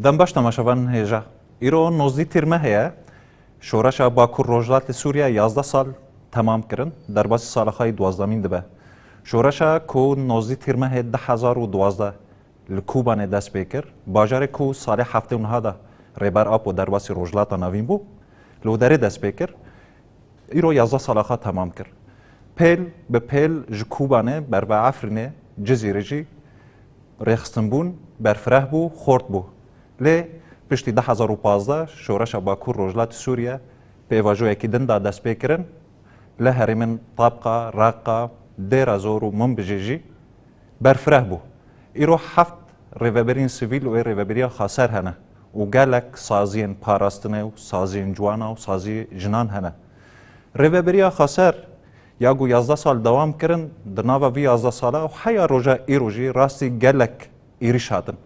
دم باش تماشاوان هجا ایرو نوزدی تیرمه هیا شورش باکور روجلات سوریه 11 سال تمام کردن در باسی سالهای 12 دبه شورش کو نوزدی تیرمه هیا 1012 لکوبان دست بکر باجار کو سال هفته اونها دا ریبر آب و در باسی روجلات نوین بو لودری دست بکر ایرو 11 سالها تمام کرد پیل به پیل جکوبانه بر و عفرینه جزیره جی رخصتن بون برفره بو خورد بو لی پشتی 2015 شورش باکور روجلات سوریه به واجوی که دنده دست بکرن لی هرمن طابقه راقه دیر زور و منبجیجی برفره بو ایرو هفت ریوبرین سیویل و ریوبریا خاسر هنه و گلک سازین پاراستنه و سازین جوانا و سازی جنان هنه ریوبریا خاسر یاگو 11 سال دوام کردن در ناو وی 11 ساله و حیا روژا ایروژی راستی گلک ایریش هاتن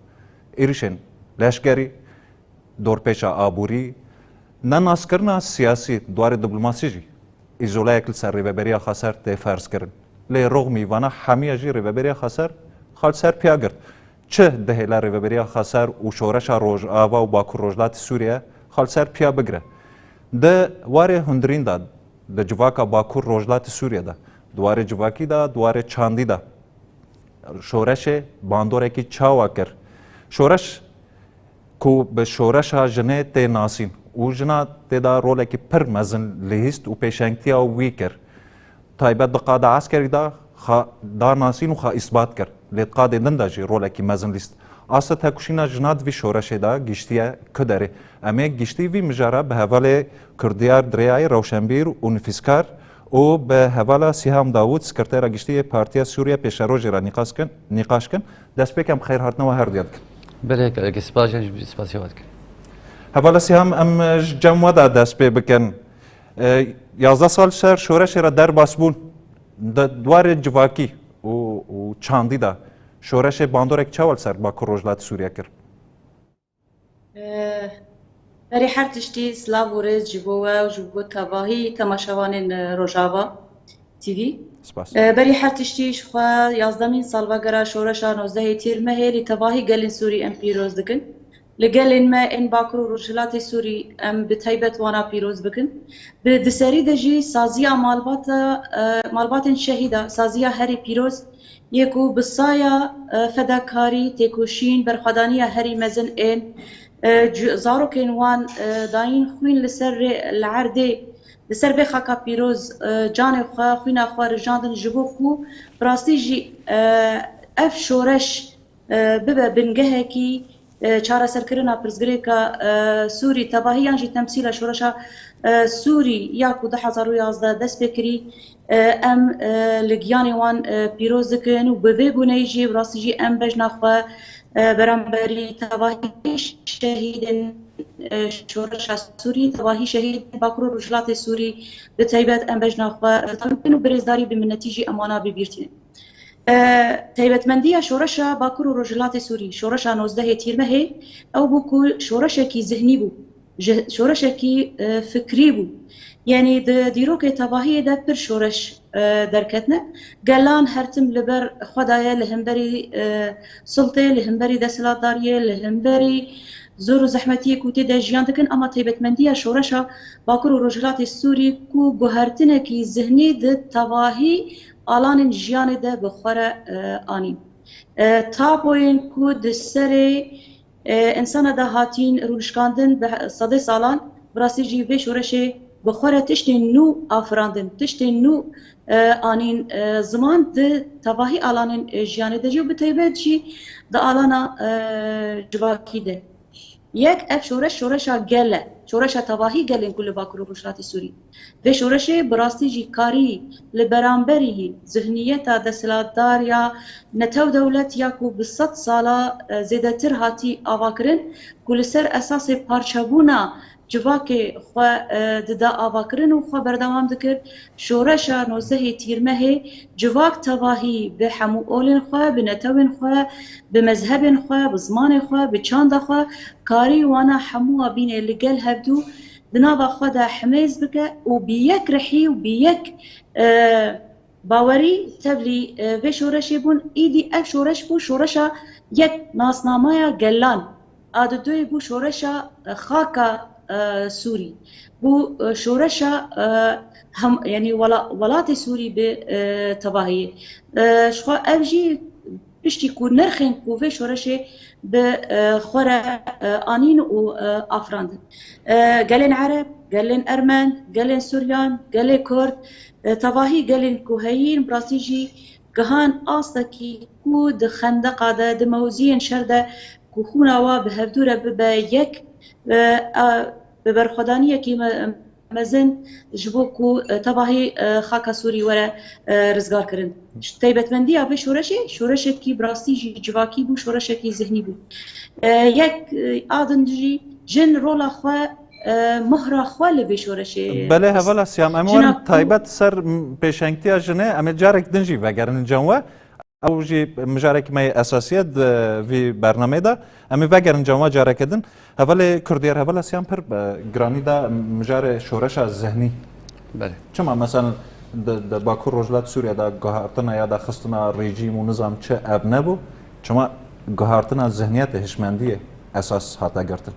ایریشن لشکری دورپیچا آبوری نه ناس کرنا سیاسی دوار دیپلماسی جی ایزولا اکل سر ریوبریا خاسر ته فرض کردن لی رغمی وانا حمیه جی ریوبریا خاسر خال سر پیاگرد چه دهلا ریوبریا خاسر و شورش روج آوا و باکور روجلات سوریه خال سر پیا بگره ده واره هندرین داد د جواکا باکور روجلات سوریه ده دواره جواکی ده دواره چاندی ده شورش باندوره کی چاوا کر شورش کو به شورش ها جنه ته ناسین و جنا ته دا رول کی پر مزن لیست و پیشنگتیا وی کر تایبت بقاده عسکری دا دا ناسین و خا اثبات کر لیت قاده دنده جی رول کی مزن لیست آسا تکوشینا جناد وی شورش دا گشتیه کدره اما گشتی وی مجاره به حواله کردیار دریای روشنبیر و نفیسکار و به حواله سیهام داوود سکرتر گشتی پارتیا سوریه پیش روزی را نقاش کن دست بکم خیر هاتنه و هر دیاد کن بله که سپاسیات کن حواله سیهام ام جمع دا دست بکن 11 سال سر شورش را در باسبون دوار جواکی و چاندی دا شورش باندورک چاول سر باکور روجلات سوریه کر بری هر تشتی سلاو و رز جبوه و جبو تواهی تماشاوان روجاوا تیوی بری هر تشتیش خواه 11 سال وگره شورش 19 تیر مهری تواهی گلین سوری ام پیروز دکن لگلین ما این باکور روجلات سوری ام بتایبت وانا پیروز بکن به دسری دجی سازیا مالبات شهیده سازیا هری پیروز یکو بسایا فداکاری تکوشین برخدانی هری مزن این زارو کنوان داین خوین لسر العرده لسر بخاکا پیروز جان خواه خوین خواه رجاندن جبو کو براستی جی اف شورش ببه بنگه کی چاره سرکرنا پرزگری که سوری تباهیان جی تمثیل شورشا سوری یاکو 2011 دست بکری ام لگیانی وان پیروز دکن و به بونه جی براستی جی ام بجنا خواه برانبری تواهی شهید شورش سوری تواهی شهید باکور روجلات سوری به تایبت ام بجنا خواه تمکن و برزداری به نتیجه امانا ببیرتین تایبت مندی شورش باکور روجلات سوری شورش 19 تیر مهی او بو شورش کی ذهنی بو شورش کی فکری بو یعنی دیروک تواهی ده پر شورش درکتنه گلان هرتم لبر خدای لهمبری سلطه لهمبری دستلاتداریه لهمبری زور و زحمتی کوتی ده جیان دکن اما تایبت مندی شورشا باکور و روجلات سوری کو گوهرتنه کی ذهنی ده تواهی آلان جیان ده بخوره آنین تا بوین کو دسر انسان ده هاتین رولشکاندن به صده سالان براسی جیوه شورشه بخوره تشتی نو آفراندن تشتی نو آنین زمان ده تواهی آلان جیانه ده جو بتایبت جی ده آلانا جواکی ده یک اف شورشا گله شورشا تواهی گلین کل باکور روجلات سوری و شورش براستی جی کاری لبرانبری ذهنیتا دستلاتدار یا نتو دولت یا کو بصد سالا زیده تر هاتی آواکرن کل سر اساس پارچبونا جواک خو ددا آواکرن و خو بردوام دکر شورشا 19 تیرمه جواک تواهی به حمو اولن خو به نتوین خو به مذهبن خو به زمان خو به چاند خو کاری وانا حمو بین لگل هبدو دنابا خو دا حمیز بکه و بیک رحی و بیک باوری تبلی به شورشی بون ایدی اف شورش بو شورشا یک ناسنامه گلان آددوی بو شورشا خاکا سوری بو شورشا هم يعني ولات سوري بتباهي شخوا أبجي بشتي كون نرخين كوفي شورشي بخورة آنين و أفراند قالين عرب قالين أرمن قالين سوريان قالين كرد تباهي قالين كوهيين براسيجي كهان آستكي كود خندق دا دموزين شرده كوخونا وا بهفدورة ببا يك ببرخدانية كي مزن جبوكو تباهي خاكا سوري ورا رزقار كرن تيبت مندي ابي شورشي كي براستي جواكي بو شورشي كي ذهني بو يك ادنجي جن رولا خو مهرا خو لبي شورشي بله هولا سيام امون تايبت سر بيشنكتي جنه ام جارك دنجي وگرن جنوا او جي مجارك مي اساسيات في برنامه دا ام وگرن جنوا جارك دن هولا كردير هولا سيام پر گراني دا مجار شورش ذهني بله چما مثلا د باكور رجلات سوريا دا گهارتنا یا دا خستنا رژیم و نظام چه اب نبو چما گهارتنا ذهنيت هشمنديه اساس هاتا گرتن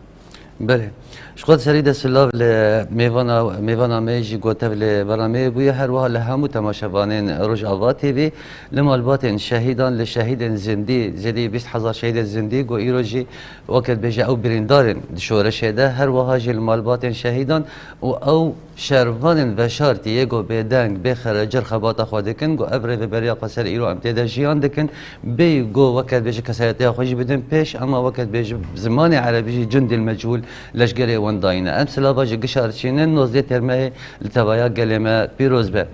بله شخص سريد السلاف لميفانا ميجي قوتف لبرامي بويا هروها لهمو تماشاوانين روج آواتي بي لما الباتن شهيدان لشهيد زندي زدي 20,000 شهيد زندي قو ايروجي وقت بيجي او بريندارن شورش هدا هروها جي لما الباتن شهيدان او شروان وشارتي يقو بيدنگ بخرجر خباتا خودكن قو ابري ببريا قصر ايرو امتدا جيان دكن بي قو وقت بيجي كسايتي خوش بدن بيش اما وقت بيجي زمان عربي جند المجهول لشگری ونداینه امثال باجی گشارچینن نوزده ترمه لتوایا گلمه پیروز به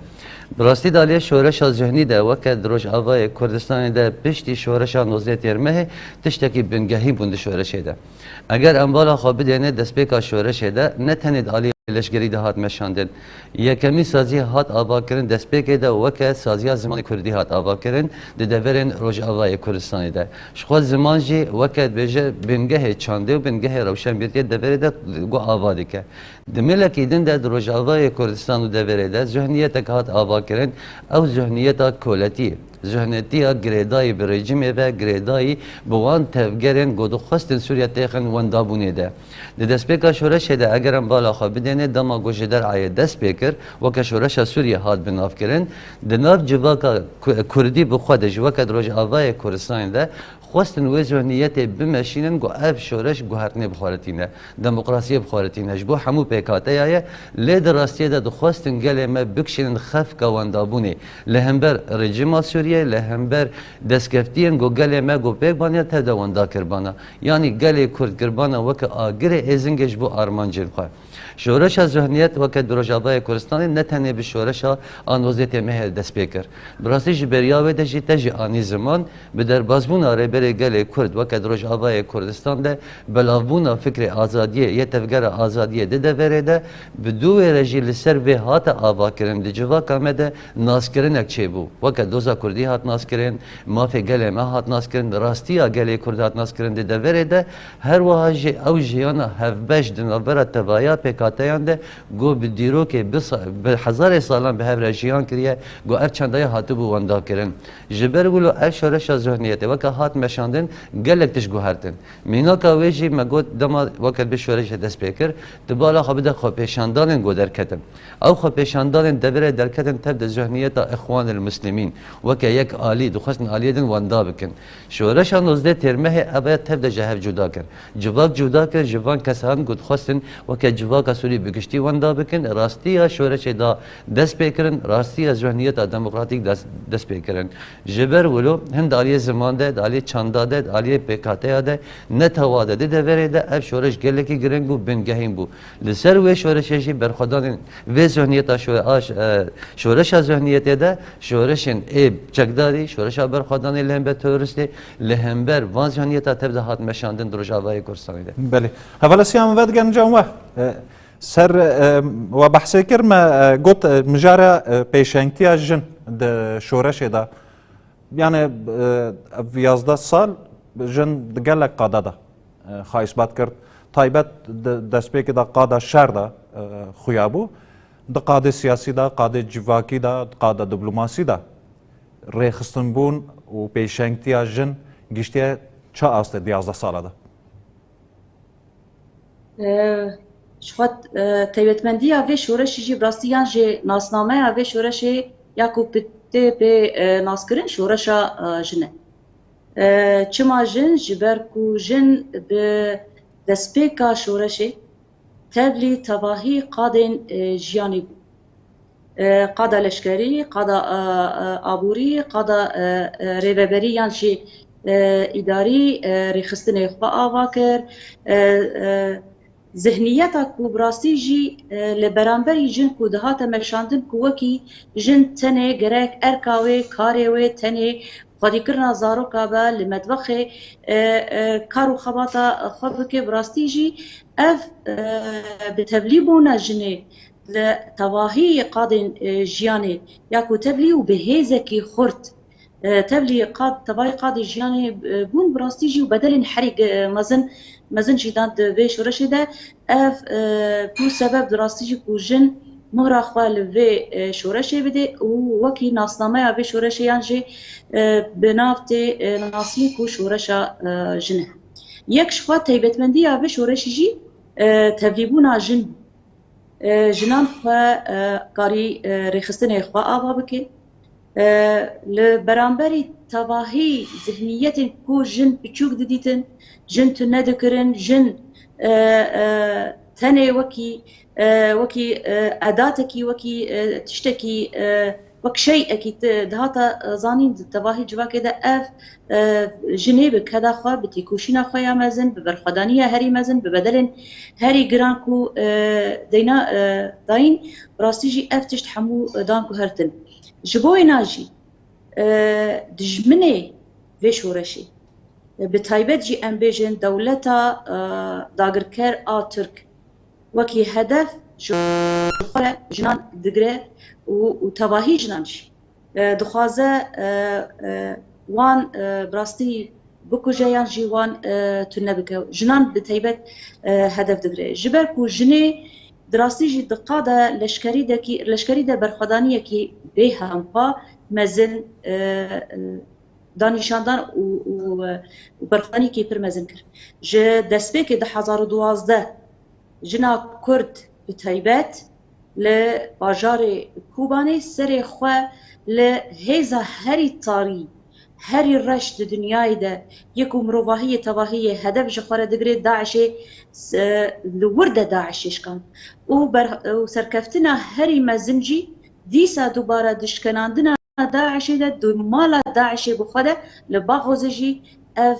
براستی دالی شورش ذهنی ده وقت روش آوای کردستان ده پشتی شورش نوزده ترمه تشتکی بنگهی بوند شورش ده اگر انبالا خواب دینه دست پیکا شورش ده نه تنید عالی لشگری ده هات مشاندن یکمی سازی هات آوا کرن دست پیکه ده وقت سازی زمان کردی هات آوا کرن ده دورن روش آوای کردستان ده شخص زمان جی وقت بیجه بنگه چانده و بنگه روشن بیتی دوره ده گو آوا دیگه دمیله که دن ده روش آوای کردستان و دوره ده ذهنیت هات آوا کرن او ذهنیت کولتی ذهنیتیا گریدایی به رژیم و گریدایی بوان تفگرن گودو خواستن سوریه تیخن وندابونه ده دست پیکا شورش ده اگرم بالا خواب بدینه دما گوشه در عای دست پیکر وکه شورش سوریه هات بناف کرن دناف جواکا کردی بخوادش وکه روش آوای کردستان ده خواستن و ذهنیت بمشینن گو اف شورش گوهرتنه بخارتینه دموکراسی بخارتینه جبو همو پیکاته یه لید راستی ده خواستن گله ما بکشن خف کواندابونه لهمبر رژیم سوریه لهمبر دستگفتین گو گله ما گو پیک بانیا تدا وندا کربانا یعنی گله کرد کربانا وک آگر ازنگش بو آرمانجل خواه شورش ذهنیت وقت دروجابای کردستان نه تنها به شورش آن وضعیت مه دست پیکر براستی جبریا و دجی تجی آنی زمان به در بازمون آره بره گل کرد وقت دروجابای کردستان ده بلاوبونا فکر آزادیه یه تفکر آزادیه ده ورده بدو رجیل سر به هات آوا کردن دجوا کامده ناس کردن چه بو وقت دوزا کردی هات ناس کردن مافی گل ما هات ناس کردن راستی گل کرد هات ناس کردن ده ورده هر واژ او جیانا هفبش دنبره تبایا پیکاتیان ده گو بدیرو که به هزار سالان به هر جیان کریه گو ار چندای هاتو بو وندا کردن جبر گلو ار شورش ذهنیت وقت هات مشاندن گلک تش گوهرتن مینا کاویجی مگو دما وقت به شورش دست پیکر دبالا خبده خو پیشاندان گو درکتن او خو پیشاندان دبره درکتن تبد ذهنیت اخوان المسلمین وک یک عالی دخسن عالی دن وندا بکن شورش 19 ترمه ابا تبد جهر جدا کن جواک جدا کن جوان کسان گود خواستن وک جواک سوری بگشتی وندا بکن راستی شورش دا دست پیکرن راستی ذهنیت دموکراتیک دست پیکرن جبر ولو هند عالی زمان ده عالی چاندا ده عالی پیکاته ده نتواده ده دوره ده اف شورش گلکی گرنگ بو بنگهیم بو لسر و شورشی برخدان و ذهنیت شورش ذهنیت ده شورشن اب چقداری شورش برخدان لهم به تورستی لهم بر وان ذهنیت تبدا هات مشاندن دروجاوای کورسانی ده بله حوالا سیام ود گنجام سر و بحثی کرم گفت مجاره پیشنگتی جن د شورش ده يعني في 11 سال جن قال لك قاده ده خايس بات كرت تايبت دسبيك ده قاده شر ده خيابو ده قاده سياسي ده قاده جواكي ده قاده دبلوماسي ده ريخستن بون و پیشنگتیا جن گشتیا چه است 11 سال ده شخوات تایبەتمەندیە vê şoreşê jî brastiyan jê nasnameya vê şoreşê ya ku pê naskirin şoreşa jin e. Çima jin ji ber ku jin bi destpêka şoreşê tevlî tevahî qadên jiyanê bû. Qada leşkerî, qada aborî, qada rêveberî yan jî îdarî rêxistinê xwe ava kir. Zihniyeta ku bi rastî jî li beramberî jin ku dihate meşandin ku wekî jin tenê gerek erka wê, karê wê tenê xwedîkirina zaroka be li medbexê kar û xebata xwe bike bi rastî jî ev bi tevlîbûna jinê li tevahî qadên jiyanê ya ku tevlî û bi hêzekî xurt tevlî tevahî qadê jiyanê bûn bi rastî jî û bedelên herî mezin jî dan di vê şoreşê de ev ku sebeb di rastî jî ku jin mihra xwe li vê şoreşê bide û wekî nasnameya vê şoreşeyan jî bi nav tê nasî ku şoreşa jin e. Yek ji xwe taybetmendiya vê şoreşî jî tevlîbûna jin bû. Jinan xwe karî rêxistinê xwe ava bike. Li beramberî tevahî zihniyetên ku jin biçûk didîtin, jin tu nedikirin, jin tenê wekî edatekî, wekî tiştekî, wek şeyekî dihata zanîn di tevahî civakê de ev jinê bi keda xwe, bi têkoşîna xwe ya mezin, bi berxwedaniya herî mezin, bi bedelên herî giran ku deyna dayîn, bi rastî jî ev tişt hemû dan ku hertin. Ji bo wêna jî dijminê vê şoreşê bi taybet jî em bêjin dewleta dagirker a Tirk wekî hedef ji xwe jinan digire û tevahî jinan jî dixwaze wan bi rastî bikuje yan jî wan tune bike. Jinan bi taybet hedef digire. Ji ber ku jinê di rastî jî di qada leşkerî de berxwedaniyekî bê hempa mezin danîşandan û berxwedaniyekî pir mezin kir. Ji destpêkê 2012 jina Kurd bi taybet li bajarê Kobanê serê xwe li hêza herî tarî, herî reş di dunyayê de yek û mirovahiyê tevahiyê hedef ji xwe re digire Daişê li wir de Daişê şikan û serkeftina herî mezin jî dîsa dubare dişkenandina Daişê de di mala Daişê bi xwe de li Baxozê jî ev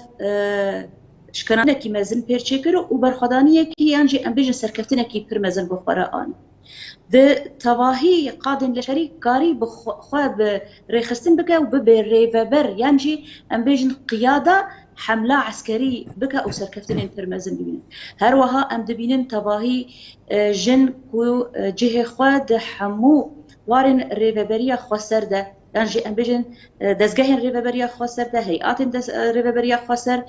şkenandinekî mezin pêr çêkir û berxwedaniyekî yan jî em bêjin serkeftinekî pir mezin bi xwe re anî. Di tevahî qadên leşkerî karî bi xwe bi rêxistin bike û bibe rêveber yan jî em bêjin qiyada hemla eskerî bike û serkeftinên pir mezin bibînin. Her wiha em dibînin tevahî jin ku cihê xwe di hemû warên rêveberiya xweser de yan jî em bêjin dezgehên rêveberiya xweser de heyatên rêveberiya xweser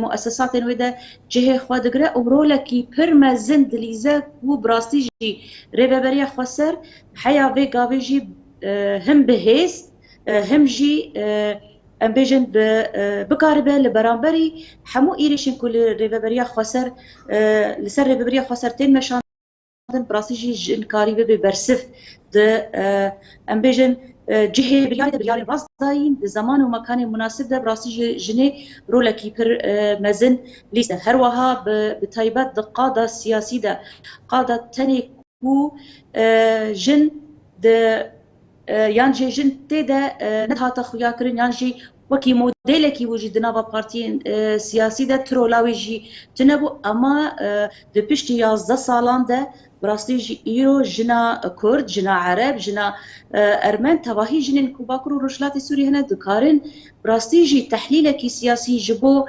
muessesatên wê de cihê xwe digire û rolekî pir mezin dilîze û bi rastî jî rêveberiya xweser heya vê gavê jî him bihêz him jî em bêjin bikaribe li beramberî hemû êrişên ku li rêveberiya xweser li ser rêveberiya xweser tên meşandin bi rastî jî jin karî bibe bersiv di em bêjin cihê biryarê de biryarên rast dayîn di zaman û mekanê münasib de bi rastî jî jinê rolekî pir mezin lîste. Her wiha bi taybet di qada siyasî de qada tenê ku jin di yan jê jin tê de nedihata xuyakirin yan jî wekî modelekî wî jî di nava partiyên siyasî de tirola wê jî tune bû ama di piştî 11 salan de bi rastî jî îro jina Kurd, jina Ereb, jina Ermen tevahî jinên ku Bakur û Rojhilatê Sûriyê hene dikarin bi rastî jî tehlîlekî siyasî ji bo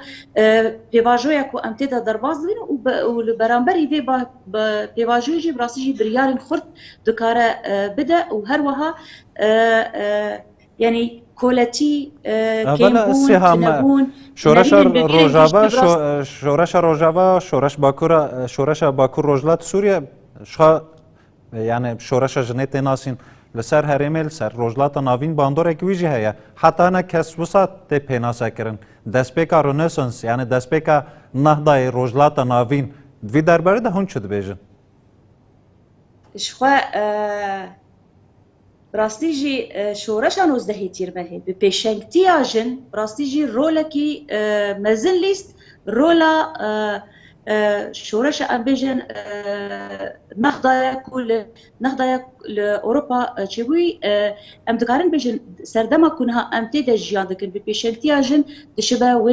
pêvajoya ku em tê de derbas dibin û li beramberî vê pêvajoyê jî bi rastî jî biryarên xurt dikare bide û her wiha yanî koletî kêmbûn şoreşa Rojava şoreşa Bakur Rojhilat Sûriye şixa yani şoreşa jinê tê nasîn li ser herêmê li ser rojhilata navîn bandorekî wî jî heye heta ne kes wisa tê pênasekirin destpêka Renaissance yani destpêka Nehdayê rojhilata navîn دوی درباره ده هون چه دبیجن؟ شخوا راستی جی شورش نوزدهی تیرمه به پیشنگتی آجن راستی جی رولا کی مزن لیست رولا شورش امبیجن نخدایا لأوروبا چبوی ام دکارن بیجن سردما کنها ام تیده جیان دکن به پیشنگتی آجن دشبه و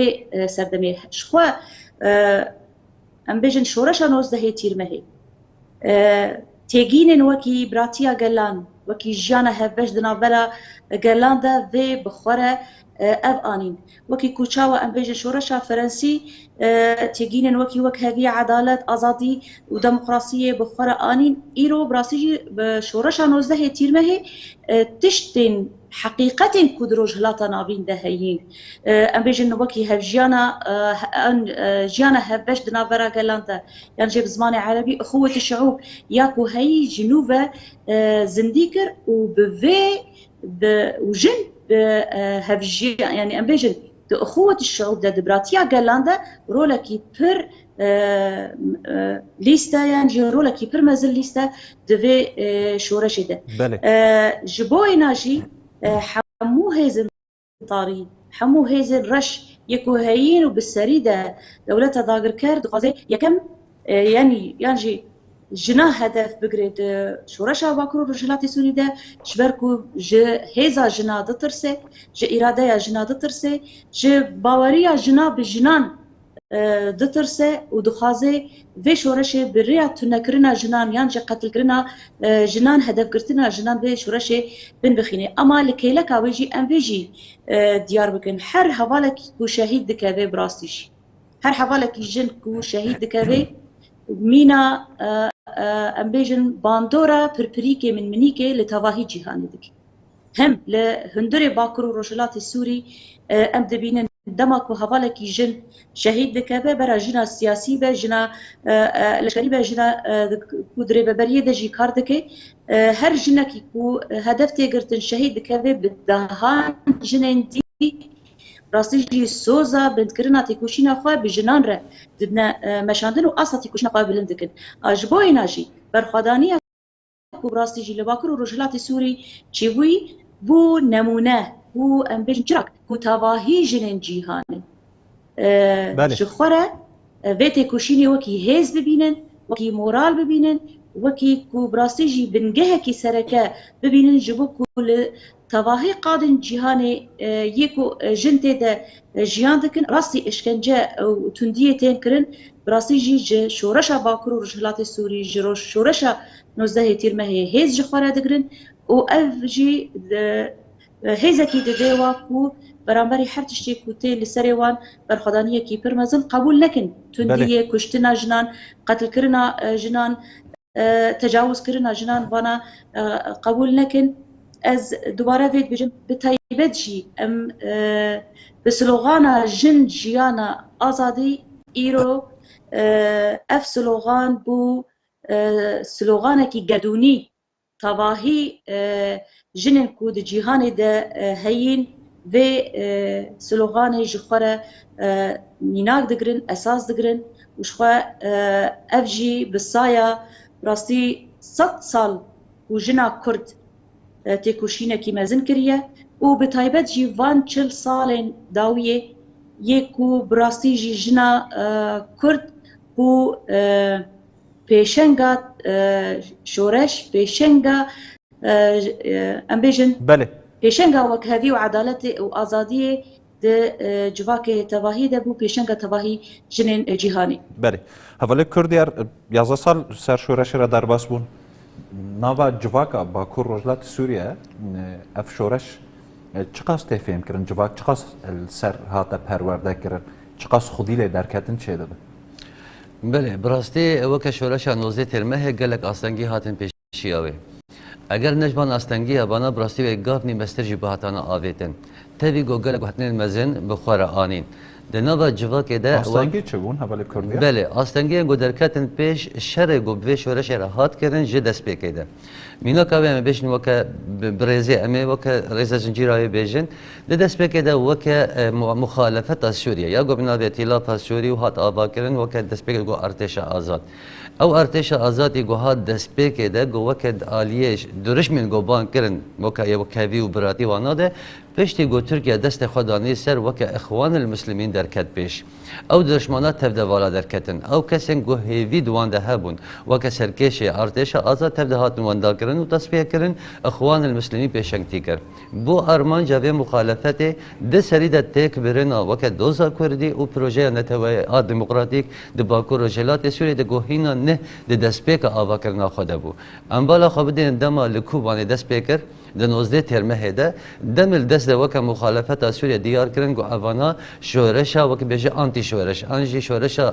سردمی شخوا ام بیجن شورش نوزدهی تیرمه تيجين وكي براتيا جلان وكي جانا هفش دنابلا جلان ده في بخورة أبانين وكي كوتشاوا أمبيج شورشا فرنسي تيجين وك هذه عدالة أزادي وديمقراطية بخورة آنين إيرو براسيجي بشورشا نوزده تيرمه تشتين حقيقة كدروج هلاتا نابين دهيين أمبيج وكي هفجانا جانا هفش دنابلا جلان ده يعني جيب زمان عربي أخوة الشعوب ياكو هي جنوبة زنديكر وبفي وجن هفجي يعني أمبيجن أخوة الشعوب ده دبراتيا جالاندا رولكي بير ليستا يعني رولكي بير مازال ليستا دفي شورش ده جبوي ناجي حمو هيزن طاري حمو هيزن رش يكو هين وبالسريدة دولة داغر كارد غازي يكم يعني جنا هدف بگرید شورشا باکرو رجلات سوری ده شبرکو ج هزا جنا دترسه ج اراده یا جنا دترسه ج باوریا جنا به جنان دترسه و دخوازه و شورش بریا تنکرنا جنان یان ج قتل کرنا جنان هدف گرتنا جنان به شورش بن بخینه اما لکیلا کاویجی ام ویجی دیار بکن هر حوالک کو شهید دکوی براستیش هر حوالک جن کو شهید دکوی مينا امبيجن باندورا بربريكي من منيكي لتواهي جهاني دك هم لهندري باكرو روجلات السوري ام دبين دمك وهوالكي جن شهيد دكابه برا جنا سياسي به جنا لشكري به جنا كودري ببريه دجي كاردكي هر جنكي كو هدف تيغرتن شهيد دكابه بدهان جنين دي راستي سوزا بنتكرنا تيكوشينا خوا بجنان را دبنا مشاندن واصلا تيكوشنا خوا بلندكن اجبوي ناجي برخدانيه كو راستي لباكر رجلات سوري تشوي بو نمونه بو ام بجراك كو تواهي جنن جيهان شخوره فيتي كوشيني وكي هيز ببينن وكي مورال ببينن وكي كو براستي بنجه كي سركه ببينن جبو كل تواهي قادن جهاني يكو جنتي ده جيان دكن راستي اشكنجه او تنديه تين كرن براسي جي شورشا باكرو رجلات السوري جروش شورشا نوزده تيرمه هيز جخوره دكرن او اف جي هيزكي دديوا كو برامبري هر تشتي كوتي لسريوان برخدانيه كي برمزن قبول لكن تنديه كشتنا جنان قتل كرنا جنان تجاوز كرنا جنان وانا قبول لكن از دوباره وید بجم بتایبت جی ام بسلوغانا جن جیانا آزادی ایرو اف سلوغان بو سلوغانا کی گدونی تواهی جنن کود جیهان ده هین و سلوغان جخوره نیناک دگرن اساس دگرن وشخوا اف جی بسایا راستی 100 سال و جنا کرد تيكوشينا كيما زنكريا وبتايبت جي فان 40 سالين داوية يكو براستيجي جنا كرد و بيشنغا شورش بيشنغا امبيجن بله بيشنغا وكهذي وعدالتي وازادية ده جواكي تواهي ده بو بيشنغا تواهي جنين جيهاني بله هفالي كرديار 11 سال سر شورش را در باس بون ناوا جواکا باکور رجلات سوريا اف شورش چقاس تفهم کرن جواک چقاس سر هاتا پرورده کرن چقاس خودی لی درکتن چه داده بله براستی وک شورش نوزه ترمه گلک آستنگی هاتن پیشی آوه اگر نجبان آستنگی بانا براستی و گافنی مستر جی بهاتانا آویتن تبی گو گلک وحتنین مزن بخور آنین دنوا جواک ده آستنگی چه بون حوالی کردیا؟ بله آستنگی گو درکتن پیش شر گو به شورش را هات کردن جه دست بکیده مینا که همه بیشتر وقت برزه همه وقت رئیس جمهوری بیشتر دست بکده وقت مخالفت سوریه یا گفتن به ائتلاف سوری و هات آبا کردن وقت دست بکده گو ارتش آزاد او ارتش آزادی گو هات دست بکده گو وقت آلیش درش من گو بان کردن وقت یا وقتی و براتی واناده پشتی گو ترکیه دست خدانی سر وقت اخوان المسلمین درکت پیش او دشمنات تبدأ والا درکتن او کسین گو هیوی دوانده هبون وقت سرکش ارتش آزاد تبدأ هات نوانده کردن و تصفیه کردن اخوان المسلمین پیشنگتی کرد بو ارمان جاوی مخالفت ده سرید تک برنا وقت دوزا کردی و پروژه نتوی دموکراتیک ده باکو رجلات سوری ده گوهینا نه ده دست پیک آوا کرنا خدا بو انبالا خبدین دما لکوبانی دست پیکر ده 19 ترمه هده دمل دست ده وقت مخالفت سوریه دیار کردن گو اوانا شورشا وقت بیجه آنتی شورش انجی شورشا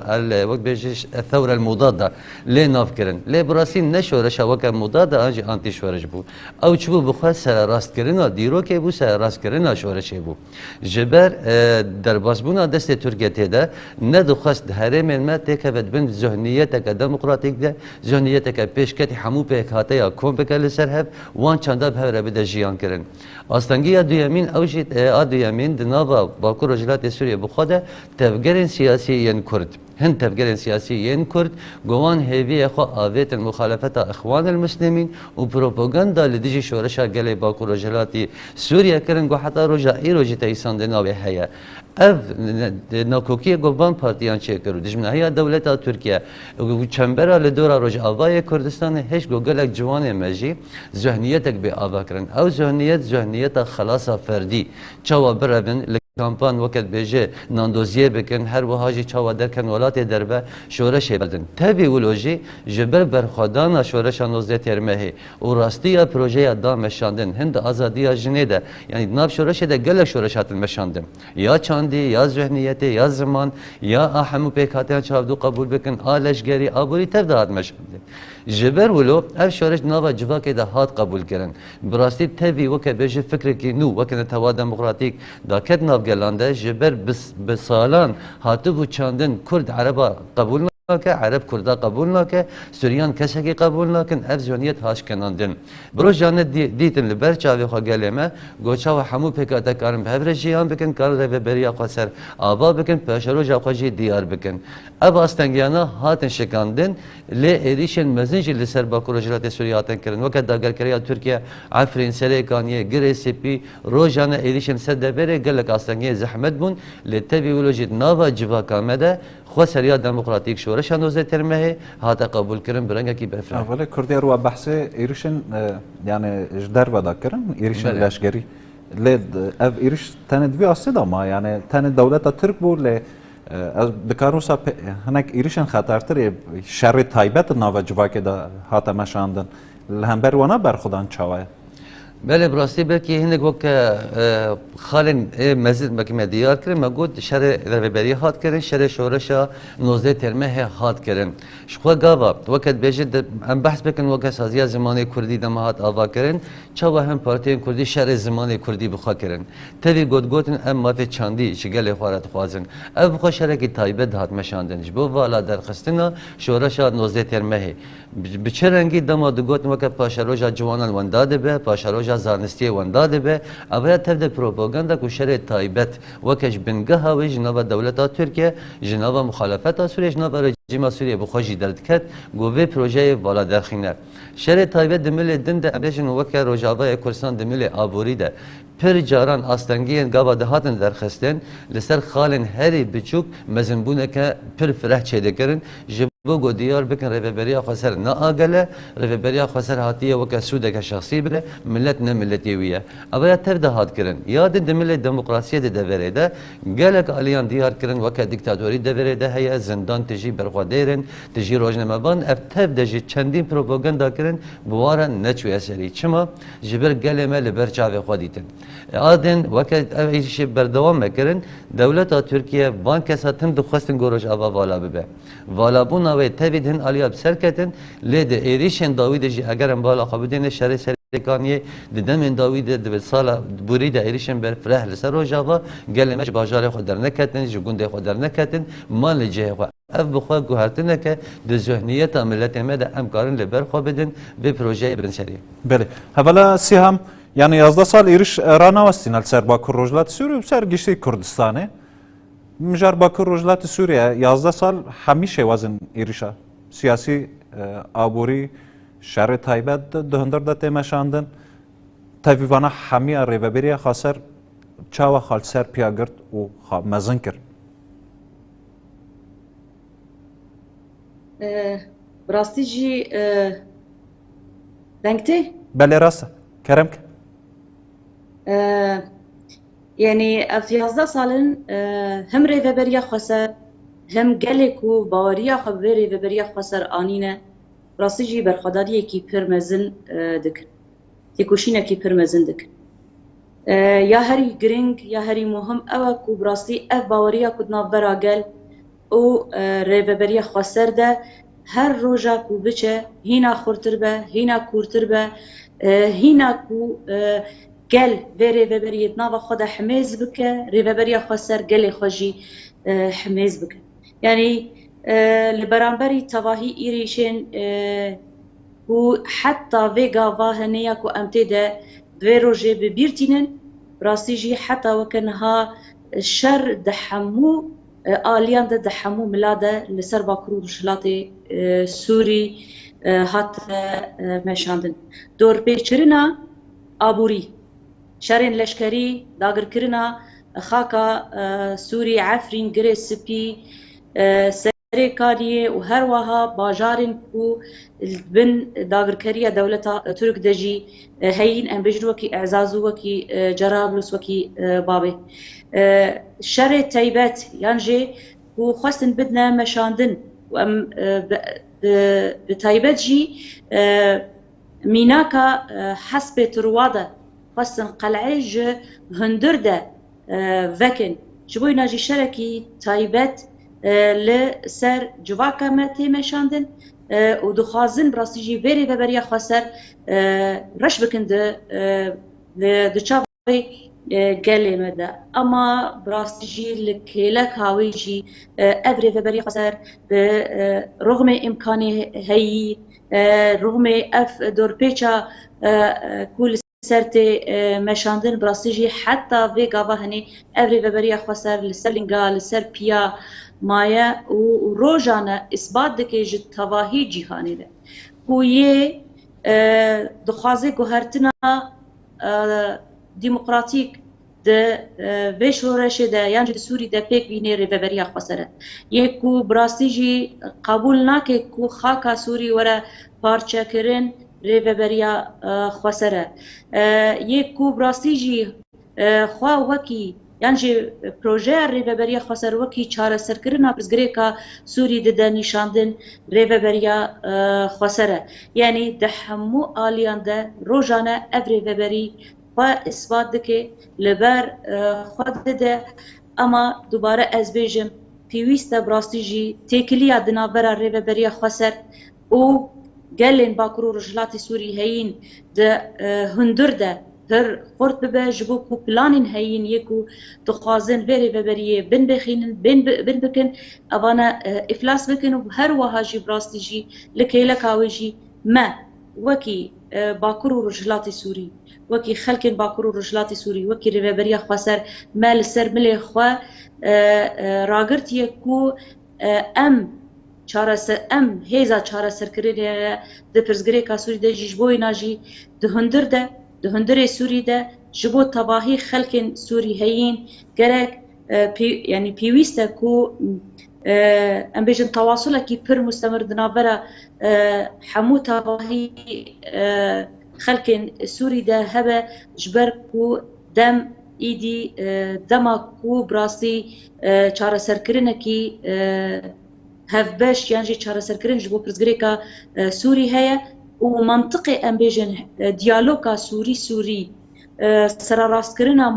وقت بیجه الثوره المضاده لی ناف کردن لی براسی نه شورشا وقت مضاده انجی آنتی شورش بو او چبو بخواه سر راست کردن دیرو که بو سر راست کردن شورشی بو جبر در بازبونا دست ترکیه تیده نه دخواست هرم ما تکفت بند ذهنیت که دموکراتیک ده ذهنیت که پیشکتی همو پیکاته یا کم بکل سر هف وان چنده به به جیان کردن. آستانگی دویمین اوجید دویمین دنوا باکو رجلات سوریه بخوده تفکرین سیاسی ین کرد. هند تفکرین سیاسی ین کرد گوان هیوی خو آویت مخالفت اخوان المسلمین و پروپاگاندا لدیجی شورشا گلی باکو رجلاتی سوریه کردن گو حتی رجا ای رجی تایسان دناوی هیا. اف ناکوکی گوان پارتیان چه کرد. دشمنایی دولت ترکیه و چنبرا لدورا رجا آوای کردستان هیچ گوگلک جوان مجی ذهنیتک به آوا کردن. او ذهنیت خلاص فردی چوا برابن کامپان وقت بیجه ناندوزیه بکن هر وحاجی چاوا درکن ولات دربه شورش بدن تبی ولوجی جبر برخدان شورش 19 ترمه و راستی پروژه دام مشاندن هند آزادی جنیده یعنی ناب شورش ده گل شورشات مشاندن یا چاندی یا ذهنیت یا زمان یا احمو پیکاتیان چاودو قبول بکن آلشگری آبوری تبداد مشاندن جبر ولو اف شورش نوا جواک ده هات قبول کردن براستی تبی وقت بیجه فکر کی نو وقت توا دموکراتیک دا کد ناف گلانده جبر بسالان هاتو بو چاندن کرد عربا قبول که عرب کردا قبول نکه سوریان کسی قبول نکن افزونیت هاش کناندن برو جانت دیتن لبر چاوی خو گلمه گوچا و همو پکاتا کارم به برجیان بکن کار رو بریا قصر آبا بکن پشرو جاقاجی دیار بکن اب استنگیانا هاتن شکاندن لی ایریشن مزنج لسر باکو رجلات سوریه هاتن کردن وقت داگر کریا ترکیه عفرین سریکانیه گری سپی روزانه ایریشن سد بره گلک استنگی زحمت بون لتبی ولوجید ناوا جوا کامده خو سریا دموکراتیک شورش هنوزه ترمه هاتا قبول کردن برنگه کی بفرم اولی کردی رو بحث ایریشن یعنی جدر بدا کردن ایریشن لشگری لید اف ایریش تند وی اصلا ما یعنی تند دولت ترک بود ل از دکاروسا هنگ ایریشن خطرتره شر تایبت ناو جواکه دا هاتا مشاندن لهمبر وانا برخودان چاوه بله براستی بلکه هنگ وقت خالن مزید مکمه دیار کردن مگود شر رهبری هات کردن شر شورشا 19 ترمه هات کردن شخوا گاوا وقت بیجد هم بحث بکن وقت سازی زمانی کردی دماهات آوا کردن چاوا هم پارتی کردی شر زمانی کردی بخوا کردن تری گوتن ام مافی چاندی شگل خوارت خوازن اب بخوا شرکی تایبت هات مشاندن جبو والا در خستنا شورشا 19 ترمه بچه رنگی دما دگوتن وقت پاشروجا جوانان ونداده به پاشروجا زانستی ونداده به اولا تبدأ پروپاگاندا کو شر تایبت وکش بنگاه و جناب دولت ترکیه جناب مخالفت سوریه جناب رژیم سوریه بخوجی درد کرد گوه پروژه والا درخینه شر تایبت دمل دند ابریشن وک روجاوا کردستان دمل آبوری ده پر جاران آستنگین گاوا دهاتن درخستن لسر خالن هری بچوک مزنبونه که پر فرح چیده کرن بو گو دیار بکن رهبری خسر نه آگله رهبری خسر هاتیه وک سوده که شخصی بره ملت نه ملتی ویه اویا تبدا هات کرن یاد ملت دموکراسی ده دوره ده گلک الیان دیار کرن وک دیکتاتوری دوره ده هيا زندان تجی برخوادرن تجی روزنامه‌بان افتب دجی چندین پروپاگاندا کرن بواره نچوی اثری چما جبر گلمه لبرچاو خودیتن آدن وک ایش بردوام مکرن دولت ترکیه بانک ساتن دخواستن گروش آوا والا ببه والا بون و تبیدن علیا بسرکتن لید ایریشن داوید جی اگر بالا خبودن شر سرکانیه دیدم این داوید دو سال بورید ایریشن بر فرح لسر و جاوا گلمش باجار خود در نکتن جگونده خود در نکتن مال جه اف بخوا گوهرتنه که د ذهنیت ملت ما د امکارن لبر خو بدن به پروژه برنسری بله هولا سیهم yani 11 sal iriş rana vastinal ser Bakur Rojlat Suriye ser gişti Kürdistan'e Mijar Bakur Rojlat Suriye 11 sal hamişe vazin irişa siyasi aburi şerri taybet döndür da temeşandın tabi bana hamiya reveberiye xaser çava xal ser piyagırt o mezinkir براستی جی دنگتی؟ بله راسته کرم که يعني في 11 سالن هم ريفبريا خسر هم قالكو باوريا خبر ريفبريا خسر آنينه راسيجي برخداري كي برمزن دك تيكوشينا كي برمزن دك يا هري جرينج يا هري مهم أو كو براسي أف باوريا كدنا برا قال او ريفبريا خسر ده هر روجا كو بچه هنا خورتر به هنا كورتر به هنا كو قال بيري ببريت نافا خدا حميز بك ريفبريا خسر قال خوجي حميز بك يعني لبرانبري تواهي إيريشين و حتى فيغا واهنيا كو امتدا دويروجي ببيرتينن راسيجي حتى وكنها الشر دحمو آليان دحمو ملاده لسر باكرو رشلاتي سوري حتى مشاندن دور بيچرنا آبوري شرين لشكري داگر كرنا خاكا سوري عفرين گري سبي سري كاريه و هروها باجارين كو بن داگر كريا دولتا ترك دجي هين ام بجرو وكي اعزازو وكي جرابلس وكي بابي شري تايبات يانجي كو خواستن بدنا مشاندن و ام بتايبات جي ميناكا حسب ترواده خاصن قلعيج هندرده فكن جبوي ناجي شركي تايبت لسر جواكا ما تيمشاندن ودخازن براسيجي فيري ببريا خسر رش بكند لدشافي قالي مدى اما براسيجي لكيلك هاويجي افري ببريا خسر رغم امكاني هي رغم اف دور بيتشا كل سرتي مشاندن براسيجي حتى في قابهني افري ببريا خسر لسلنجا لسربيا مايا وروجانا اثبات دكي جد تواهي جهاني ده كويه دخازي قهرتنا ديمقراطيك ده بشورش ده يعني سوري ده بيك بيني ريفبريا خسره يكو براسيجي قبول ناكي كو خاكا سوري ورا پارچه کرن ريفبريا خسره يكو براسيجي خوا وكي يعني پروژه ريفبريا خسر وكي چاره سرکرنا پرزگريكا سوري ده نشاندن ريفبريا خسره يعني دحمو آليان ده روجانا اف ريفبري اثبات دکه لبر خود ده اما دوباره از بیجم پیوسته براستیجی تکلیه دنابرا ریوبریا خسر او گلین باکرو رجلات سوری هین ده هندر ده هر خورد ببه جبو کو پلانین هین یکو تخازن بری ببریه بن بخینن بن بکن اوانا افلاس بکن و هر وهاجی براستیجی لکیله کاویجی ما وکی باکرو رجلات سوری وكي خلكن باكرو رجلاتي سوري وكي ريفبريا خسر مال سر ملي خوا راغرت يكو ام چارس ام هيزا چارس سركرينيا د پرزگريكا سوري د جيجبوي ناجي د هندر سوري ده جبو تباهي خلكن سوري هين گرك يعني بيويستا كو ام بيجن تواصل كي پر مستمر دنابرا حمو تباهي خلكن سوري ده هبه جبركو دم ايدي دمكو براسي چاره سرکرنكي هف باش يعني چاره سرکرن جبو پرزگريكا سوري هيا ومنطقي ام بيجن ديالوكا سوري سر راستكرنا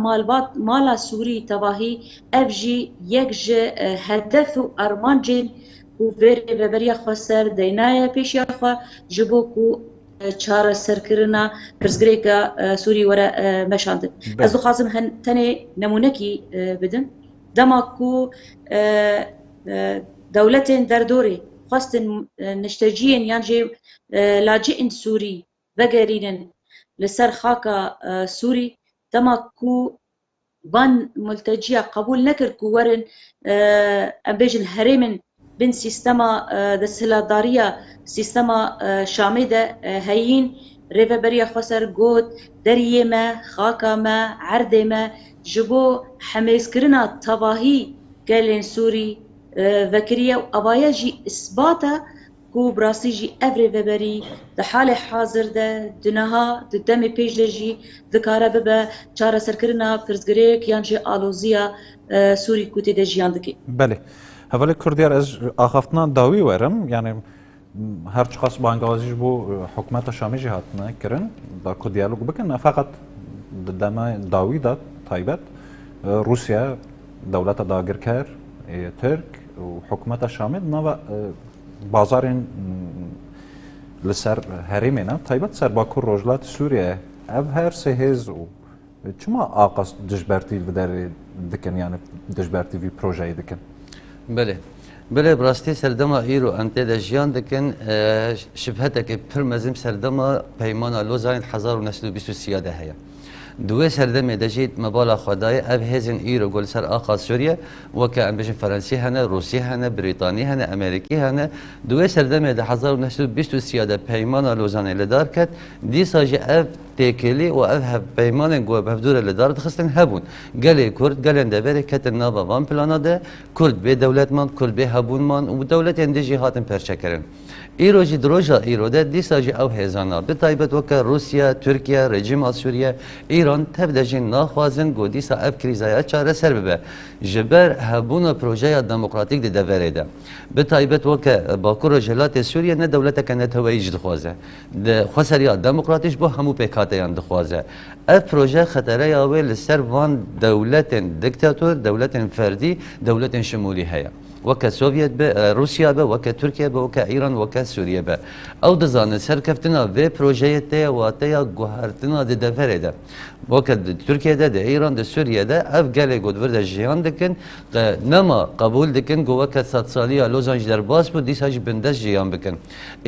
مالا سوري تواهي افجي يكج هدف ارمانجين وفيري ببريا خسر دينايا بيشيا خوا جبوكو چاره سرکرنا پرزگريكا سوري ورا مشاندن ازو خازم هن تاني نمونكي بدن دماكو دولتين دردوري خواستن نشتجين يانجي لاجئين سوري بقرين لسر خاكا سوري تما كو بان ملتجية قبول نكر كو ورن أبيجن هرمن بين سيستما دسهلادارية سيستما شامدة هين ريفا بريا خسر قوت دريه ما خاكا ما عرده ما جبو حميز كرنا تباهي قالين سوري ذكرية وأبايا جي إثباتا كو براسي جي أفري ببري ده حال حاضر ده دنها ده دمي بيج لجي ذكارة ببا چارة سركرنا برزگريك يانجي آلوزيا سوري كوتي ده جيان دكي بله هفالي كرديار از آخافتنا داوي ورم يعني هر چقاس بانگازیش بو حکومت شامی جهاتنا کرن دا کو دیالوگ بکن فقط دما داوی دا تایبت روسیا دولت داگرکر ترک و حکومت شامی نوا بازارن لسر هریمنا تایبت سر باکور روجلات سوریه اف هر سهز و چما آقاس دجبرتی بدر دکن يعني دجبرتی في پروژه دکن بله براستی سردما ایرو انته ده جیان دکن شبهتك پرمزم سردما پیمان لوزان 1923 ده هيا دوی سردمه دجیت مبالا خدای اب هزن ایرو گل سر آقا سوریه وکه ام بجن فرانسی هنه روسی هنه بریتانی هنه امریکی هنه دوی سردمه ده 1923 ده پیمان لوزانه لدار کد دی ساجه اب تکلی و اب پیمان گو بهدور لدار دخستن هبون گلی کرد گلن دبره کتن نابا وان پلانا ده کرد به دولت من کرد به هبون من و دولت اندیجی هاتن پرچه کرن ایرو جی دروجا ایرو ده دی ساجه او هزانا به تایبت وکه روسیا ترکیه رژیم سوریه ایران تبدجین ناخوازن گودی سا اب کریزای چاره سر ببه جبر هبون پروژه دموکراتیک ده دوره ده به تایبت وکه باکور جلات سوریه نه دولت کنه تویج دخوازه ده خسریا دموکراتیش با همو پیکاتیان دخوازه اف پروژه خطره یاوه لسر وان دولت دیکتاتور دولت فردی دولت شمولی هيا وكا سوفيت به روسيا به وكا تركيا به وكا ايران وكا سوريا به او دزان سركفتنا في بروجيت واتيا جوهرتنا دي دفره ده وكا تركيا ده ايران ده سوريا ده اف قال قد ورد جيان دكن نما قبول دكن جو وكا سات ساليه لوزانج در باس بو دي ساج بندش جيان بكن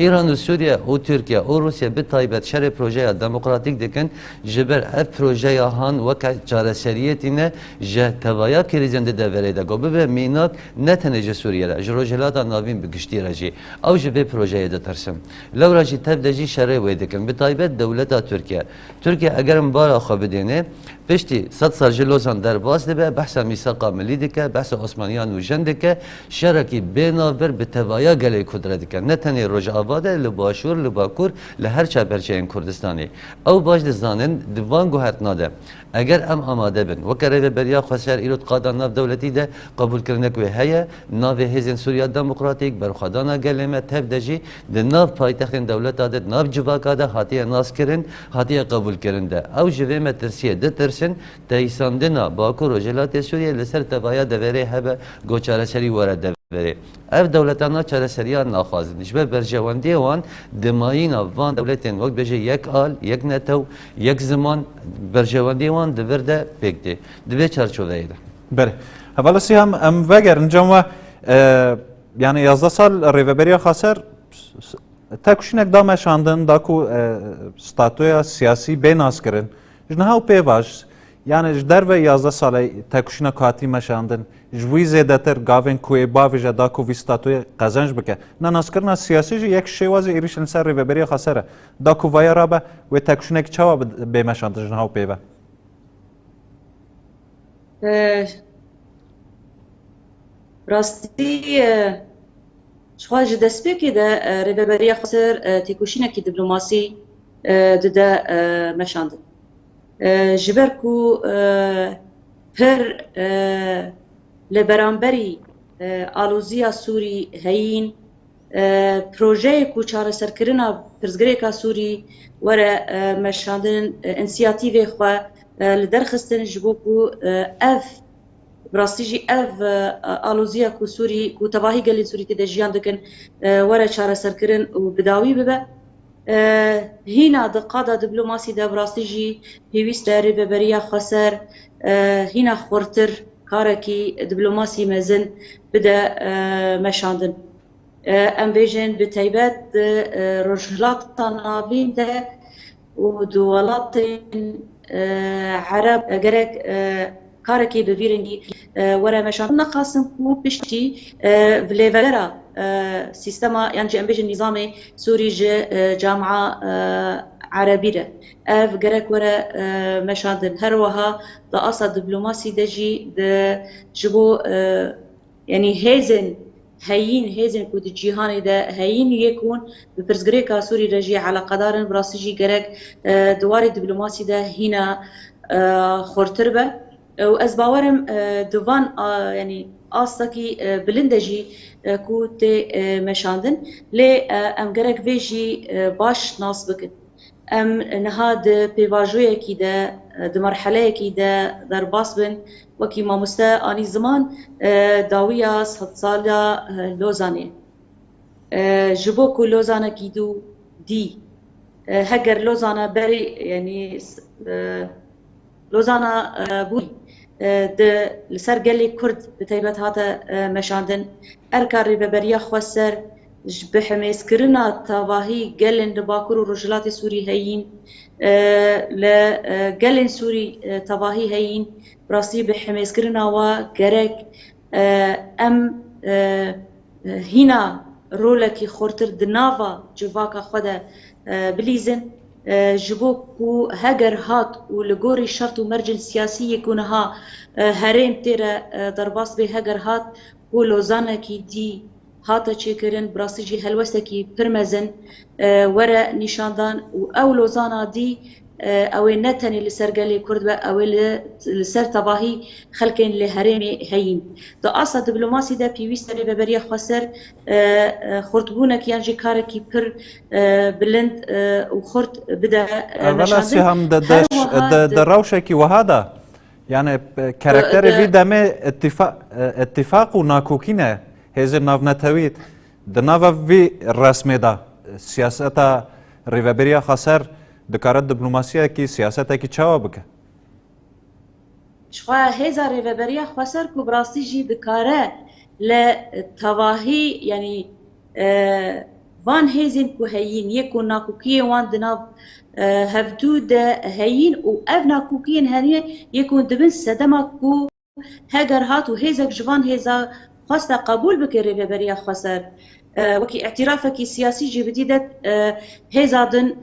ايران وسوريا او تركيا او روسيا بتايبت شر بروجي ديمقراطيك دكن جبر اف بروجي هان وكا جارسريتنا جه توايا كريزن ده دفره ده جو به ميناك نتنج سوريا جروجلات ناوين بگشتي رجي او جبه بروجي ده ترسم لو رجي تبدجي شر ويدكن بتايبت دولتا تركيا اگر مبارا خبدينه پشتی 100 سال جلوزان در باز دبه بحث میثاق ملی دکه بحث عثمانیان و جن دکه شرکی بیناور به توایا گله کدرت دکه نه تنی روج آباد لباشور لباکور لهر چه برچه کردستانی او باج دزانن دوان گوهرت ناده اگر ام آماده بن و کره بریا خسر ایراد قادان ناف دولتی ده قبول کرنک و هيا ناف هزن سوریا دموکراتیک برخدانا گلمه تبدجی ده ناف پایتخت دولت ده ناف جواکا ده هاتیه ناس کرن هاتیه قبول کرن ده او جوه مترسیه ده ترسن تایساندنا باکور و جلات سوریه لسر تبایا دوره هبه گوچاره سری وارد دوره اف دولتانا چاره سریان ناخوازن جبه برجواندی وان دماین وان دولتین وقت بجه یک آل یک نتو یک زمان برجواندی وان دورده بگده دوه چارچوبه ده بله حوالا سی هم وگرن جمع yani 11 sal rêveberiya xaser tekuşinek da meşandin da ku statuya siyasi bênas kirin ji niha û pêvaş yani ji derve 11 salê tekuşinek hatî meşandin ji wî zêdetir gavên ku ê bavê je da ku vî statuya qezenc bike nenaskirina siyasî jî yek şêwazê êrişin li ser rêveberiya xaser e da ku vaya rabe wê tekuşinekî çawa bê meşandin ji niha û pêve راستی شخوا ji destpêkê de rêveberiya xweser têkoşînekî dîplomasî dide meşandin ji ber ku pir li beramberî alûziya Sûrî heyîn projeyê ku çareserkirina pirzgirêka Sûrî were meşandin inisiyatîvê xwe li derxistin ji bo ku ev براستی جی اف آلوزیا کو سوری کو تباهی گلی سوری تده جیان دکن وره چاره سرکرن و بداوی ببه هینا دقادا دیپلوماسی ده براستی جی پیوست ری ببریا خسر هینا خورتر كاركي دبلوماسي مزن بدا مشاندن ام بيجن بتيبات رجلات نابين ده ودولات عرب جرك كاركي بفيرنجي ورا مشان نقاسم كو بشتي بليفرا سيستما يعني ام بيجن نظامي سوري جامعة عربية اف جرك ورا مشان هروها دا اصل دبلوماسي دجي جبو يعني هيزن هيزن كود الجيهاني ده هين يكون ببرزغريكا سوري رجي على قدار براسيجي جرك دواري الدبلوماسي ده هنا خورتربه واز باورم دوان يعني آستاكي بلندجي كوتي مشاندن لي ام جرك فيجي باش ناس بكن ام نهاد بيفاجوية كده دمرحلة كده درباس بن وكي ما مستا اني زمان داوية صد سالة لوزاني جبوكو لوزانة كيدو دي هجر لوزانة بري يعني لوزانة بوي د لسر قالي كرد بتيبت هاتا مشاندن اركار ببريا خوسر بحميس كرنا تواهي قالن باكر ورجلات سوري هين لقالن سوري تواهي هين براسي بحميس كرنا وقرق ام هنا رولكي خورتر دنافا جواكا خدا بليزن جبوكو هجر هات ولغوري شرط ومرجل سياسي يكونها هرين تيرا درباس بهجر هات ولوزانكي دي هاتا چیکرن براسیجی هلوستکی پرمزن ورا نشاندان و او لوزانا دي او نتني لسرقالي كردبة او لسر تباهي خلقين لهرمي هين دا اصلا دبلوماسي دا بيويستري ببريا خسر خورتبونك يانجي كاركي پر بلند وخورت بدا ولا سهم دا روشكي وهذا يعني كاركتر في دمه اتفاق وناكوكينه هذا نافنتويت دنافا في الرسمي دا سياسة ريفابريا خسر دكارت دبلوماسية كي سياسة كي تشاوبك شخوا هذا ريفابريا خسر كبراسي جي دكارة لتواهي يعني وان هيزن كو هين يكون ناكوكي وان دناف هفدو دا هين و اف ناكوكين هنية يكون دبن سدما كو هاجر هات و هيزك جوان هيزا خاصة قبول بك ريفابريا خسر وكي اعترافك سياسي جي بديدت هيزادن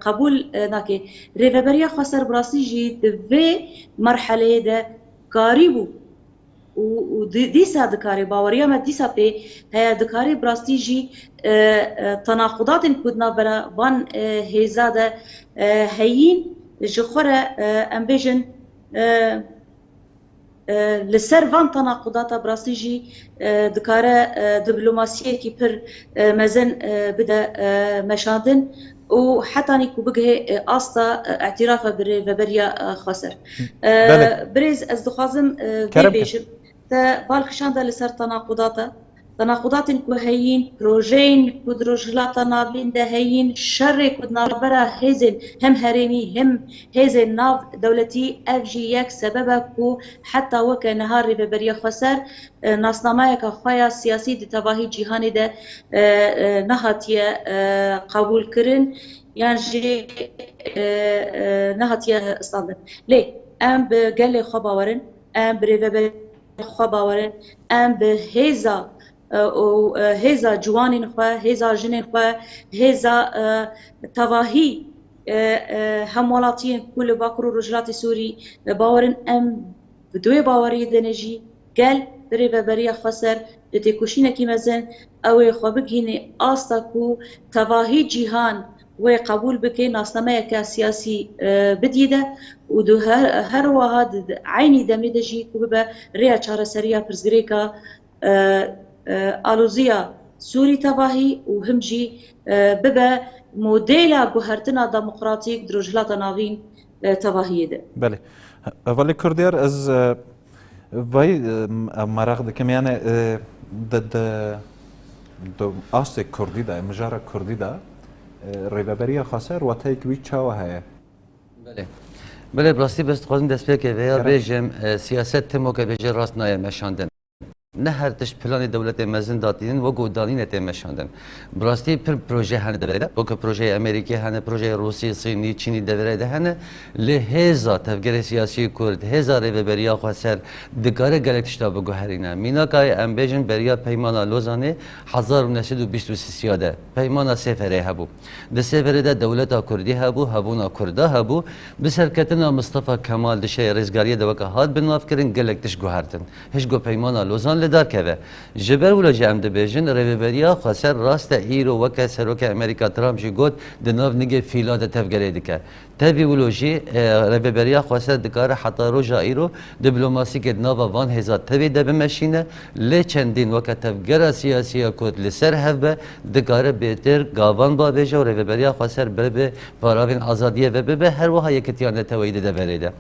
قبول ناكي ريفابريا خسر براسي جي دفي مرحلة دا قاربو وديسا دكاري باوريا ما ديسا بي هيا دكاري براسي جي تناقضات كودنا برا وان هيزادا هين جخورة امبيجن لسر وان تناقضات براسيجي دكارة دبلوماسية كي بر مزن بدا مشاندن وحتى نيكو بقه أستا اعترافه بريفابريا خسر بريز از دخازم في بيشم تا بالخشانده لسر تناقضات كو هين بروجين كودروجلات نابين ده هين شر كود نابرا هيزن هم هرمي هم هيزن ناف دولتي اف جي يك سببه كو حتى وك نهار ريفابريا خسر ناسنامه كخويا سياسي دي تباهي جهاني ده نهاتيه قبول كرن يعني جي نهاتيه استاندر ليه ام بقال خباورن ام بريفابريا خباورن ام بهيزا و هزا جوانين خوا هزا جنين خوا هزا تواهي همولاتين كل باكرو رجلات سوري باورن ام بدوي باوري دنجي قال بريفابريا خسر لتكوشينا كي مزن او خوبك هنا آستاكو تواهي جيهان وقبول بكي ناسنامه كسياسي بديده ودو هر واحد عيني دميدجي كوبا ريا چارة سريا برزغريكا آلوزيا سوري تباهي وهمجي ببا موديلا بوهرتنا ديمقراطيك دروجلات ناوين تباهي ده. بله. ولی کردیار از وای مراغ دکم یعنی د آست کردی ده مجار کردی ده ریوبریا خسر و تایک وی چاو هست. بله. بله براستی بس خواهیم دست که ویا بیجم سیاست تمو که بیجه راست نایه مشاندن نه هر تش پلان دولت مزن دادین و گودانی نت مشاندن براستی پر پروژه هنه دوره و که پروژه امریکی هنه پروژه روسی صینی چینی دوره هنه لهزا تفکر سیاسی کرد هزار و بریا خسر دکاره گلکتش تا بگو هرینه مینا که ام بیجن بریا پیمان لوزانه 1923 پیمان سفره هبو ده سفره ده دولت کردی هبو هبونا کردا هبو بسرکتنا مصطفى کمال دشه رزگاری دوکه هات بناف کرن گلکتش گوهردن هش گو پیمان لوزان دار که جبر ولا جام دبیجن ریبریا خسر راست ایرو وک سروک امریکا ترامپ جی گوت دناف نگه فیلاد تفگری دکه تبی ولوجی ریبریا خسر دکاره حتی روجا ایرو دیپلماسی که ناو وان هزار تبی دب ماشینه لچندین وک تفگر سیاسی کود لسر هفبه دکاره بهتر گاوان با بیجا و ریبریا خسر بر به پاراوین آزادیه و به هر وها یکتیان توید دبریده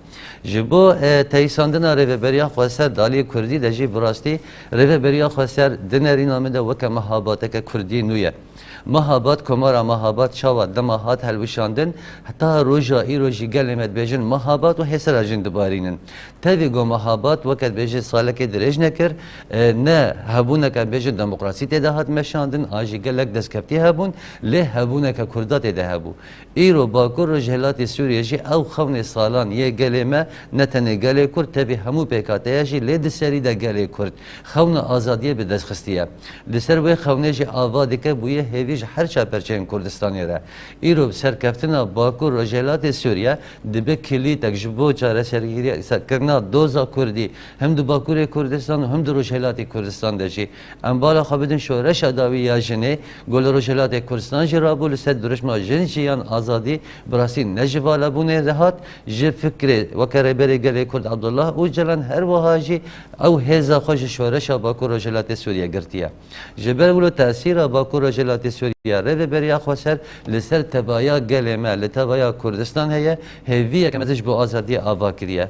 جبو تایساندن ریبریا خسر دالی کردی دجی براستی ریبریا خسر دنری نامه ده وک مهابات که کردی نویه مهابات کمارا مهابات شاوات دماهات هلوشاندن حتی روجا ایروجی گلمت بیجن مهابات و حسر اجن دبارینن تاوی گو مهابات وقت بیجن ساله که درج نکر نه هبونه که بیجن دموکراسی تدهات مشاندن آجی گلک دستکفتی هبون لی هبونه که کردات ده هبو ایرو باکور و جهلات سوریه جی او خون سالان یه گلمه نتنه گله کرد تاوی همو پیکاته جی لی دسری ده گله کرد خون آزادیه به دست خستیه لسر وی خونه جی آوادی که بویه هیویج هر چه پرچین کردستانی را ایرو سرکفتنا باکور و جهلات سوریه دبه کلی تجربه چاره سرگیری سرکرنا دوزا کردی هم دو باکور کردستان و هم دو جهلات کردستان داشی ام بالا خابدن شورش اداوی یا جنه گل جهلات کردستان جرابول سد درش ما جنسیان آزادی براسی نجوالا بونه رهات ج فکر وکر بری گلی کرد عبدالله او جلن هر وهاجی او هزا خوش شورش باکور و جهلات سوریه گرتیه جبر ولو تاثیر باکور و جهلات سوریه ره بریا خسر لسر تبایا گلمه لتبایا کردستان هي هویه که مزج با آزادی آوا کریه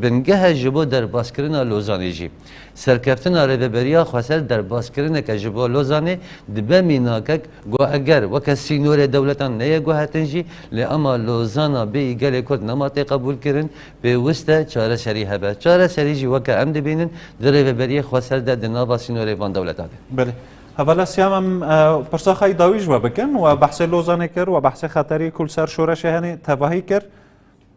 بنگه جبو در باسکرنا لوزانی جی سرکفتنا ریبریا خسر در باسکرنا که جبو لوزانی دبه میناکک گو اگر وک سینور دولتان نه گو هتنجی لی اما لوزانا بی گل کرد نماتی قبول کرن به وسته چاره سری هبه چاره سری جی وک ام دبینن در ریبریا خسر در دنابا سینور وان دولتان بله اولا سیام پرسا خی داویج و بکن و بحث لوزانه کر و بحث خطری کل سر شورش هنی تباهی کر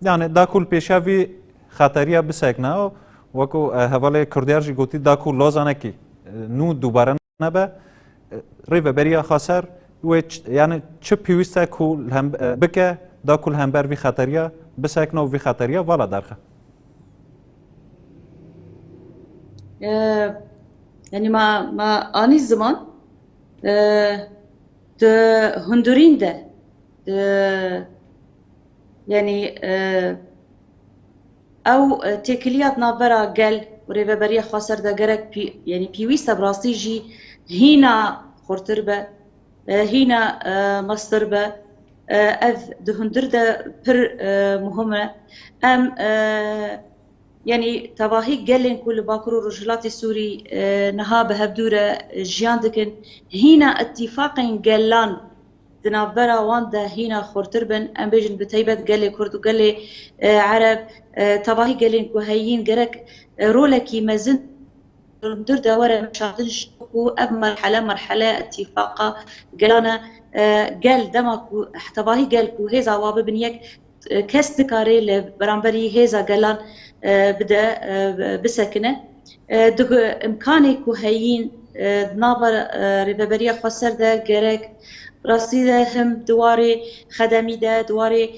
یعنی دا کل پیشاوی خطریه بسکنه و کو حواله کردیار جی گوتی دا کل لوزانه کی نو دوباره نبه ریو بریا خسر و یعنی چه پیوسته کل هم بکه دا کل هم بر وی خطریه بسکنه و وی خطریه والا درخه يعني ما اني الزمان د هندورين ده يعني او تكليات نابرا قال وريبريا خسر ده جرك يعني بيويستا براسي جي هنا خورتربه هنا مستربه اذ د هندر ده بر مهمه ام يعني تواهي قلن كل باكرو رجلات السوري نها بهبدورة جيان دكن هنا اتفاقين قلان دنابرا واندا هنا خورتربن ام بيجن بتيبت قلي كرد وقلي عرب تواهي قلن كوهيين قرك رولكي مزن در دورة مشاهدين شكو اب مرحلة اتفاقا قلانا قال دماكو تواهي قال كو هيزا وابا بنيك كستكاري لبرانبري هيزا قلان بدا بسكنه دغ امكاني كوهين نابر ريبريا خسر ده جرك راسي ده هم دواري خدمي ده دواري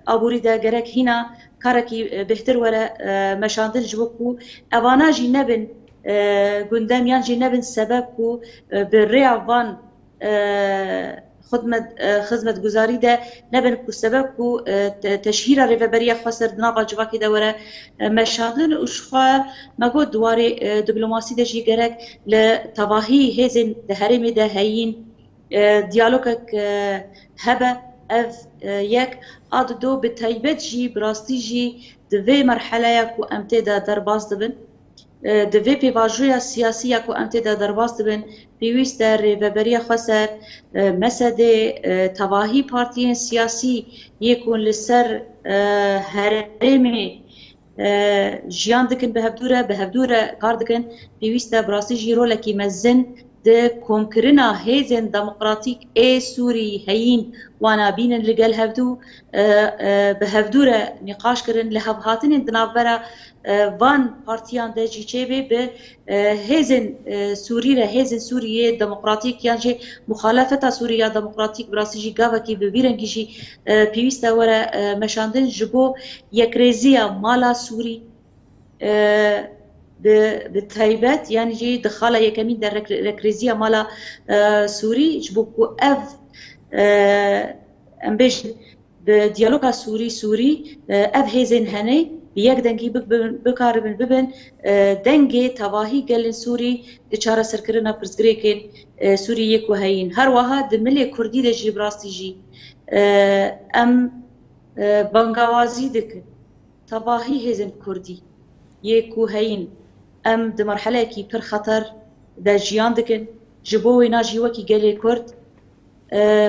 ابوري ده جرك هنا كاركي بهتر ورا مشاندل جوكو اوانا جي نبن قندام يان جي نبن سببكو بالرياضان خدمت گزاری ده نبن کو سبب کو تشهیر ریبریا خسر نابا جواکی دوره مشاغل اشخا مگو دواره دیپلماسی ده جی گرک لتواهی هزن ده هرمی ده هین دیالوگک هبه اف یک آد دو به تایبت جی براستی جی دوی مرحله کو امته ده در باز دبن دوی پیواژویا سیاسی کو انتی دا درباست بن پیوست ریببری خسر مسد تواهی پارتیین سیاسی یکون لسر هرمی جیان دکن بهبدوره کار دکن پیوست براسی جیرو لکی مزن د کنکرنا هیزن دموکراتیک ای سوری هین وانا بینن لگل هفدو بهبدوره نقاش کرن لحب هاتن دنابرا وان پارتیان ده جیچه به هیزن سوریه دموکراتیک یعنی جه مخالفت سوریه دموکراتیک براسی جی گاوه کی ببیرنگی جی پیوسته وره مشاندن جبو یک ریزیا مالا سوری بالتايبات يعني جي دخالة يكمين در ركريزية مالا سوري جبوكو امبيش بديالوغا سوري هيزن هني بيك دنگي بكاربن ببن دنگي تواهي قلن سوري دچارة سركرنا برزگريكين سوري يكو هين هر وها دملي كردي ده جي براستي جي ام بانگاوازي دك تواهي هيزن كردي يكو هين ام د مرحله کی پر خطر د جیان دکن جبوی ناجی وکی گلی کرد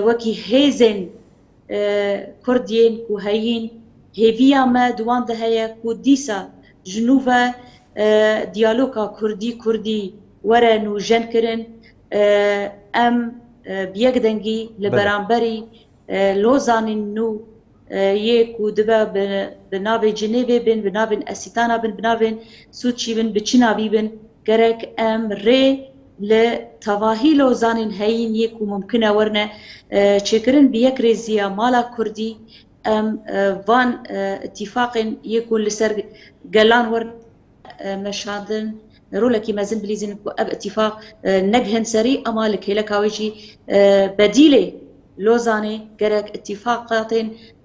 وکی هیزن کردین کو هین هیویا ما دوان ده هیا کو دیسا جنوبا دیالوگا کردی وره نو جن کرن ام بیگ دنگی لبرانبری لوزانین نو یکو دبا بنابه جنیبه بن بنابه اسیتانا بن بنابه سوچی بن بچنا بی بن گرک ام ری لتواهی لوزانین هین یکو ممکنه ورنه چکرن بیک ریزیا مالا کردی ام وان اتفاق یکو لسر گلان ورن مشاندن رولکی مزن بلیزن کو اب اتفاق نگهن سری اما لکیلکاویجی بدیله لوزاني جرك اتفاقات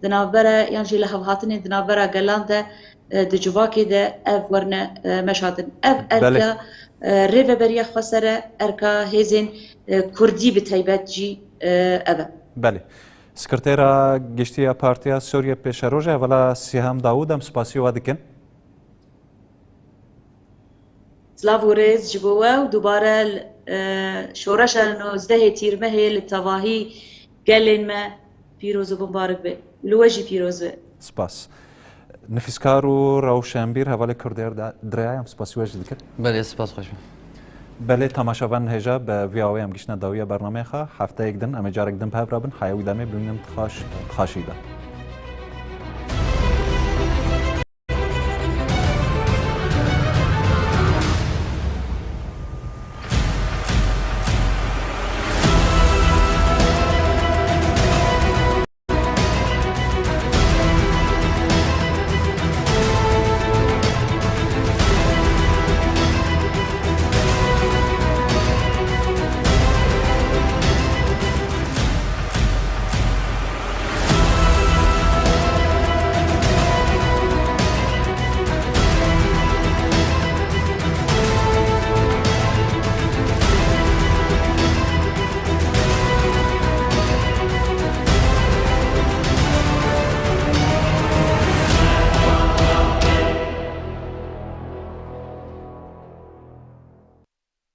دنابرة يعني لها هاتن دنابرة جلاندا دجواكي ده اف ورنا مشاتن اف اركا ريفا بريا خسرة اركا هيزن كردي بتايبات جي ابا بله سكرتيرا گشتيا بارتيا سوريا بيشاروجا ولا سيهام داوود ام سپاسيو ودكن سلافوريز جبوا ودوباره شورش النوزده تيرمه للتواهي قال ما بيروز ومبارك به لوجي بيروز سپاس نفسكارو روشنبير حواله كردير درايام سپاس وجه ذكر بله سپاس خوش بله تماشاوان هجا به ویاوی هم گشنه داویه برنامه خواه هفته یک دن اما جارک دن په برابن حیوی دمه ببینم خاشیده